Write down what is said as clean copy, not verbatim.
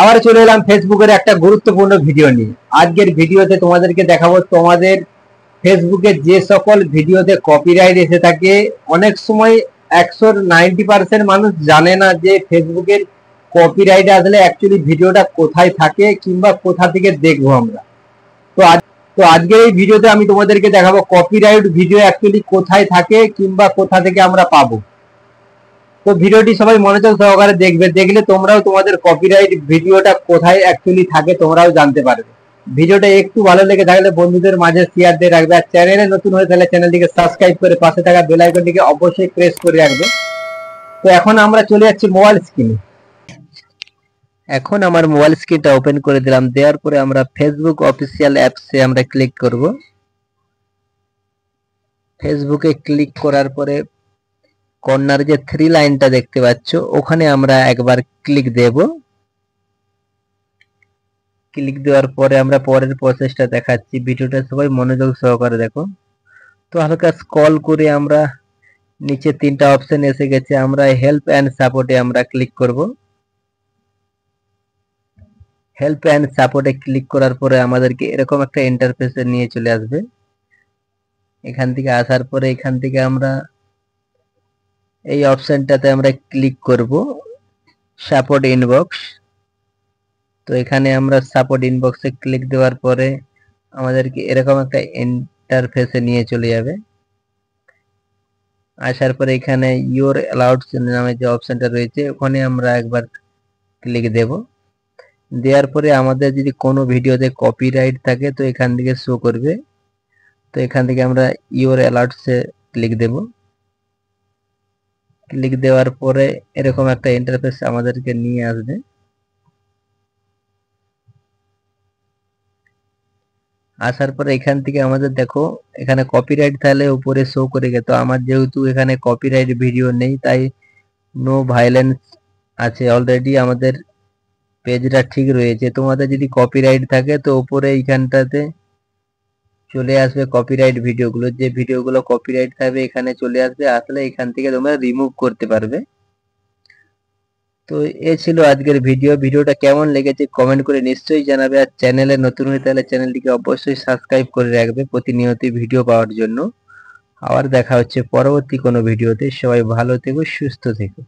আবার চলে এলাম ফেসবুকের একটা গুরুত্বপূর্ণ ভিডিও নিয়ে। আজকের ভিডিওতে তোমাদেরকে দেখাবো তোমাদের ফেসবুকে যে সকল ভিডিওতে কপিরাইট এসে থাকে। অনেক সময় 190% মানুষ জানে না যে ফেসবুকের কপিরাইট আসলে অ্যাকচুয়ালি ভিডিওটা কোথায় থাকে কিংবা কোথা থেকে দেখবো আমরা। তো আজকের এই ভিডিওতে আমি তোমাদেরকে দেখাবো কপিরাইট ভিডিও অ্যাকচুয়ালি কোথায় থাকে কিংবা কোথা থেকে আমরা পাবো। তো ভিডিওটি সবাই মনোযোগ সহকারে দেখবে, দেখলে তোমরাও তোমাদের কপিরাইট ভিডিওটা কোথায় অ্যাকচুয়ালি থাকে তোমরাও জানতে পারবে। ভিডিওটা একটু ভালো লেগে থাকলে বন্ধুদের মাঝে শেয়ার দিয়ে রাখবে, আর চ্যানেলে নতুন হয়ে তাহলে চ্যানেলটিকে সাবস্ক্রাইব করে পাশে থাকা বেল আইকনটিকে অবশ্যই প্রেস করে রাখবে। তো এখন আমরা চলে যাচ্ছি মোবাইল স্ক্রিনে। এখন আমার মোবাইল স্ক্রিনটা ওপেন করে দিলাম, দেওয়ার পরে আমরা ফেসবুক অফিসিয়াল অ্যাপসে আমরা ক্লিক করব। ফেসবুকে ক্লিক করার পরে কর্নার যে 3 লাইনটা দেখতে পাচ্ছ ওখানে আমরা একবার ক্লিক দেব। ক্লিক দেওয়ার পরে আমরা পরের প্রসেসটা দেখাচ্ছি, ভিডিওটা সবাই মনোযোগ সহকারে দেখো। তো হালকা স্ক্রল করে আমরা নিচে 3টা অপশন এসে গেছে, আমরা হেল্প এন্ড সাপোর্টে আমরা ক্লিক করব। হেল্প এন্ড সাপোর্টে ক্লিক করার পরে আমাদেরকে এরকম একটা ইন্টারফেসে নিয়ে চলে আসবে। এখান থেকে আসার পরে এখান থেকে আমরা এই অপশনটাতে আমরা ক্লিক করব, সাপোর্ট ইনবক্স। তো এখানে আমরা সাপোর্ট ইনবক্সে ক্লিক দেওয়ার পরে আমাদেরকে এরকম একটা ইন্টারফেসে নিয়ে চলে যাবে। আসার পরে এখানে ইউর অ্যালাউড নামে যে অপশনটা রয়েছে ওখানে আমরা একবার ক্লিক দেব। দেওয়ার পরে আমাদের যদি কোনো ভিডিওতে কপিরাইট থাকে তো এখান থেকে শো করবে। তো এখান থেকে আমরা ইউর অ্যালাউডসে ক্লিক দেব। ক্লিক দেওয়ার পরে এরকম একটা ইন্টারফেস আমাদেরকে নিয়ে আসবে। আসার পরে এখান থেকে আমাদের দেখো এখানে কপিরাইট তাহলে উপরে শো করে গেছে। তো আমার যেহেতু এখানে কপিরাইট ভিডিও নেই তাই নো ভায়োলেন্স আছে, অলরেডি আমাদের পেজটা ঠিক রয়েছে। তোমাদের যদি কপিরাইট থাকে তো উপরে এইখানটাতে চলে আসবে কপিরাইট ভিডিওগুলো, যে ভিডিওগুলো কপিরাইট থাকবে এখানে চলে আসবে, আসলে এখান থেকে তোমরা রিমুভ করতে পারবে। তো এ ছিল আজকের ভিডিওটা কেমন লেগেছে কমেন্ট করে নিশ্চয়ই জানাবে, আর চ্যানেলে নতুন হয়ে তাহলে চ্যানেলটিকে অবশ্যই সাবস্ক্রাইব করে রাখবে প্রতিনিয়ত ভিডিও পাওয়ার জন্য। আবার দেখা হচ্ছে পরবর্তী কোনো ভিডিওতে। সবাই ভালো থেকো, সুস্থ থেকো।